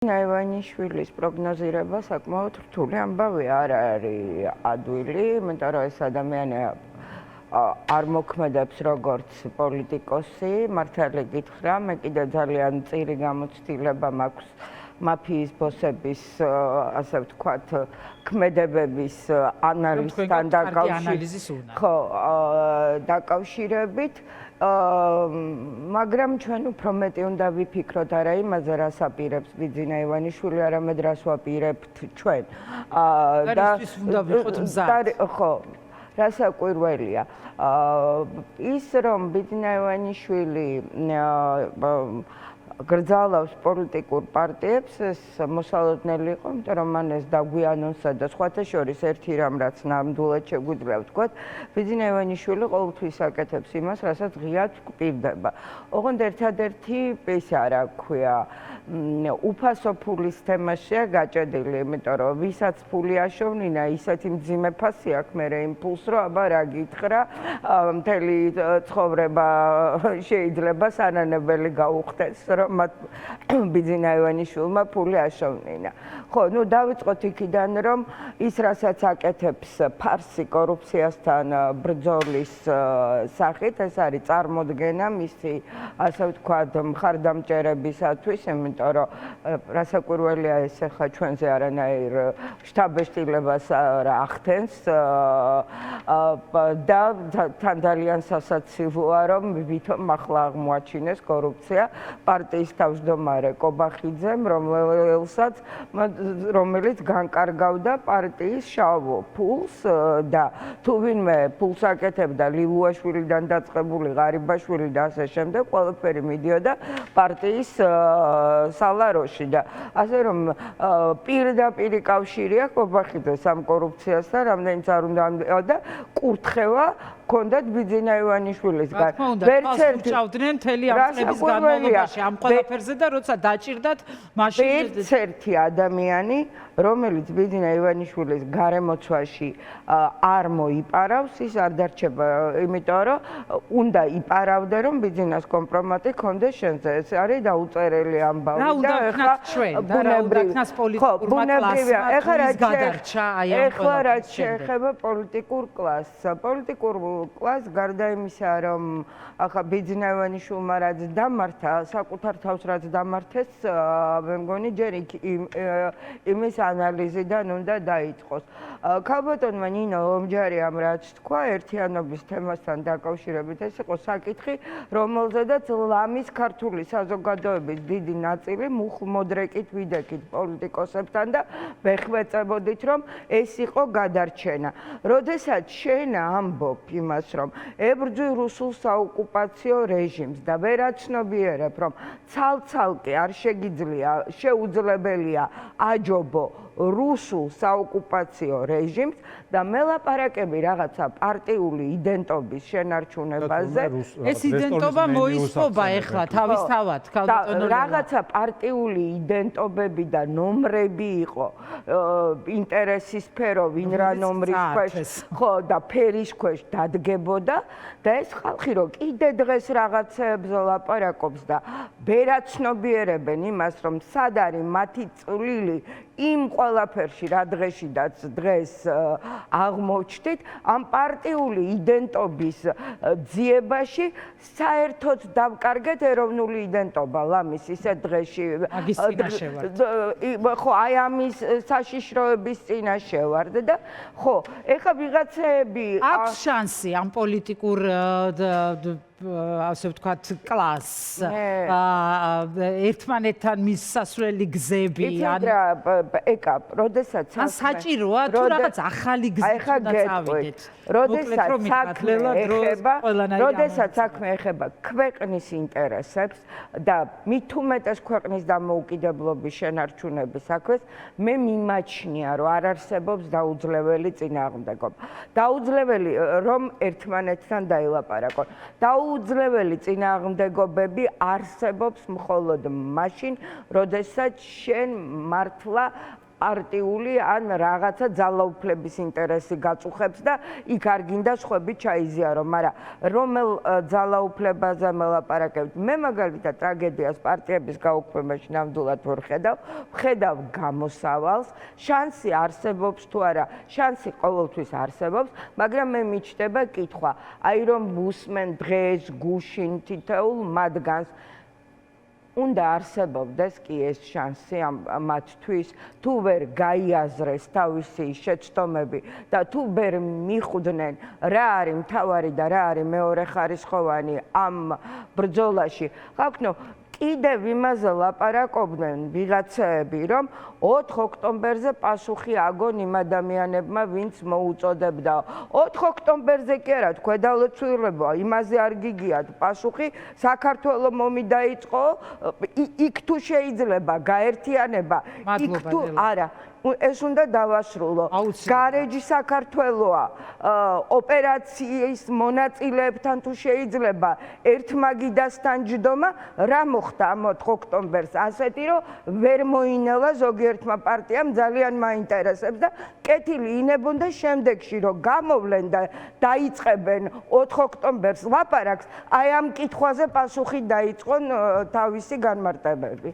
ნაივანიშვილის პროგნოზირება საკმაოდ რთული ამბავი არ არის ადვილი, იმიტომ რომ ეს ადამიანი არ მოქმედებს როგორც პოლიტიკოსი, მართალი გითხრა, მე კიდე ძალიან წირი გამოცდილება მაქვს მაფიის ბოსების, ასე ვთქვათ, ქმედებების ანალიზთან დაკავშირებით. მაგრამ ჩვენ უფრო მეტი უნდა ვიფიქროთ არა იმაზე, რას აპირებს ბიძინა ივანიშვილი, არამედ რას ვაპირებთ ჩვენ. რასთვის უნდა ვიყოთ მზად? ხო, რასაკვირველია. ის რომ ბიძინა ივანიშვილი გრძალავს პოლიტიკურ პარტიებს, ეს მოსალოდნელი იყო, იმიტომ რომ მან ეს დაგვიანონსა და სხვათა შორის ერთი რამ, რაც ნამდვილად შეგვიძლია ვთქვათ, ბიძინა ივანიშვილი ყოველთვის აკეთებს იმას, რასაც ღიად გვპირდება. ოღონდ ერთადერთი ისე რა ქვია, უფასო ფულის თემაშია გაჭედილი, იმიტომ რომ ვისაც ფული აშოვნინა, ისეთი მძიმე ფასი აქვს მერე იმ ფულს, რომ აბა რა გითხრა, მთელი ცხოვრება შეიძლება სანანებელი გაუხდეს, რომ მათ ბიძინა ივანიშვილმა ფული აშოვნინა. ხო, ნუ დავიწყოთ იქიდან, რომ ის რასაც აკეთებს ფარსი კორუფციასთან ბრძოლის სახით, ეს არის წარმოდგენა მისი, ასე ვთქვათ, მხარდამჭერებისათვის, იმიტომ რომ რასაკვირველია ეს ახლა ჩვენზე არანაირ შთაბეჭდილებას არ ახდენს და თან ძალიან სასაცილოა, რომ ვითომ ახლა აღმოაჩინეს კორუფცია პარტიის თავმჯდომარე კობახიძემ, რომელიც განკარგავდა პარტიის შავ ფულს და თუ ვინმე ფულს აკეთებდა ლილუაშვილიდან დაწყებული ღარიბაშვილი და ასე შემდეგ, ყველაფერი მიდიოდა პარტიის სალაროში და ასე რომ პირდაპირი კავშირი აქვს კობახიძეს ამ კორუფციასთან, რამდენიც არ უნდა და კურთხევა ჰქონდათ ბიძინა ივანიშვილისგან. ვერც ჭავდნენ მთელი ამ წლების განმავლობაში ამ ყველაფერზე და როცა დაჭირდათ, მაშინ ვერც ერთი ადამიანი, რომელიც ბიძინა ივანიშვილის გარემოცვაში არ მოიპარავს, ის არ დარჩება, იმიტომ რომ უნდა იპარავდა, რომ ბიძინას კომპრომატი ჰქონდეს შენზე. ეს არის დაუწერელი ამბავი და ეხლა ბუნებრივად პოლიტიკურმა კლასმა გადარჩა აი ამ ეხლა რაც შეეხება პოლიტიკურ კლასს. პოლიტიკურ კლასს გარდა იმისა, რომ ახლა ბიძინა ივანიშვილმა რაც დამართა, საკუთარ თავს რაც დამართეს, მე მგონი ჯერ იმის ანალიზიდან უნდა დაიწყოს. ქალბატონმა ნინო ომჯარიამ რაც თქვა, ერთიანობის თემასთან დაკავშირებით, ეს იყო საკითხი, რომელზედაც ლამის ქართული საზოგადოების დიდი ნაწილი მუხ-მოდრეკით ვიდექით პოლიტიკოსებთან და ვეხვეწებოდით, რომ ეს იყო გადარჩენა. როდესაც შენ ამბობ იმას, რომ ებრძვი რუსულ საოკუპაციო რეჟიმს და ვერ აცნობიერებ, რომ ცალ-ცალკე არ შეუძლებელია აჯობო რუსულ საოკუპაციო რეჟიმს და მელაპარაკები რაღაცა პარტიული იდენტობის შენარჩუნებაზე. ეს იდენტობა მოისპობა ეხლა თავისთავად, ქალბატონო. რაღაცა პარტიული იდენტობები და ნომრები იყო ინტერესის სფერო, ვინ რა ნომრის ქვეშ, ხო, და ფერის ქვეშ დადგებოდა და ეს ხალხი რო კიდე დღეს რაღაცეებზე ლაპარაკობს და ვერ აცნობიერებენ იმას, რომ სად არის მათი წვლილი იმ ყველაფერში, რა დღეშიდაც დღეს აღმოჩნდით, ამ პარტიული იდენტობის ძიებაში საერთოდ დავკარგეთ ეროვნული იდენტობა ლამის ისეთ დღეში. ხო, აი ამის საშიშროების წინაშე ვარ და ხო, ეხლა ვიღაცეები აქვს შანსი ამ პოლიტიკურ ასე ვთქვათ კლასს ერთმანეთთან მისასვლელი გზები ან ეკა, როდესაც საჭიროა თუ რაღაც ახალი გზით უნდა წავიდეთ. როდესაც საქმე ეხება ქვეყნის ინტერესებს და მით უმეტეს ქვეყნის დამოუკიდებლობის შენარჩუნების საქმეს, მე მიმაჩნია, რომ არ არსებობს დაუძლეველი წინააღმდეგობა. დაუძლეველი რომ ერთმანეთთან დაილაპარაკონ. დაუძლეველი წინააღმდეგობები არსებობს მხოლოდ მაშინ, როდესაც შენ მართლა პარტიული ან რაღაცა ძალაუფლების ინტერესი გაწუხებს და იქ არ გინდა სხვები ჩაიზიარო, მაგრამ რომელ ძალაუფლებაზე მელაპარაკებთ? მე მაგალითად ტრაგედიას პარტიების გაუქმებაში ნამდვილად ვერ ვხედავ გამოსავალს, შანსი არსებობს თუ არა, შანსი ყოველთვის არსებობს, მაგრამ მე მიჩნდება კითხვა, აი რომ უსმენ დღეს გუშინ თითოეულ მათგანს უნდა არსებობდეს კი ეს შანსი მათთვის, თუ ვერ გაიაზრეს თავისი შეცდომები და თუ ვერ მიხვდნენ რა არის მთავარი და რა არის მეორეხარისხოვანი ამ ბრძოლაში. ხალხო, კიდევ იმაზე ლაპარაკობდნენ ვიღაცები, რომ 4 ოქტომბერზე პასუხი აგონ იმ ადამიანებმა, ვინც მოუწოდებდა. 4 ოქტომბერზე კი არა, ქვედალოცვილებო, იმაზე არ გიგიათ პასუხი, საქართველოს მომი დაიწყო, იქ თუ შეიძლება გაერთიანება, იქ თუ არა. ეს უნდა დავასრულო. გარეჯი საქართველოა, ოპერაციის მონაწილეებთან თუ შეიძლება ერთმაგიდასთან ჯდომა, რა მოხდა ამ 4 ოქტომბერს? ასეთი რომ ვერ მოინელა ზოგიერთმა პარტიამ ძალიან მაინტერესებს და კეთილი ინებონ და შემდეგში რომ გამოვლენ და დაიწყებენ 4 ოქტომბერს ლაპარაკს, აი ამ კითხვაზე პასუხი დაიწყონ თავისი განმარტებები.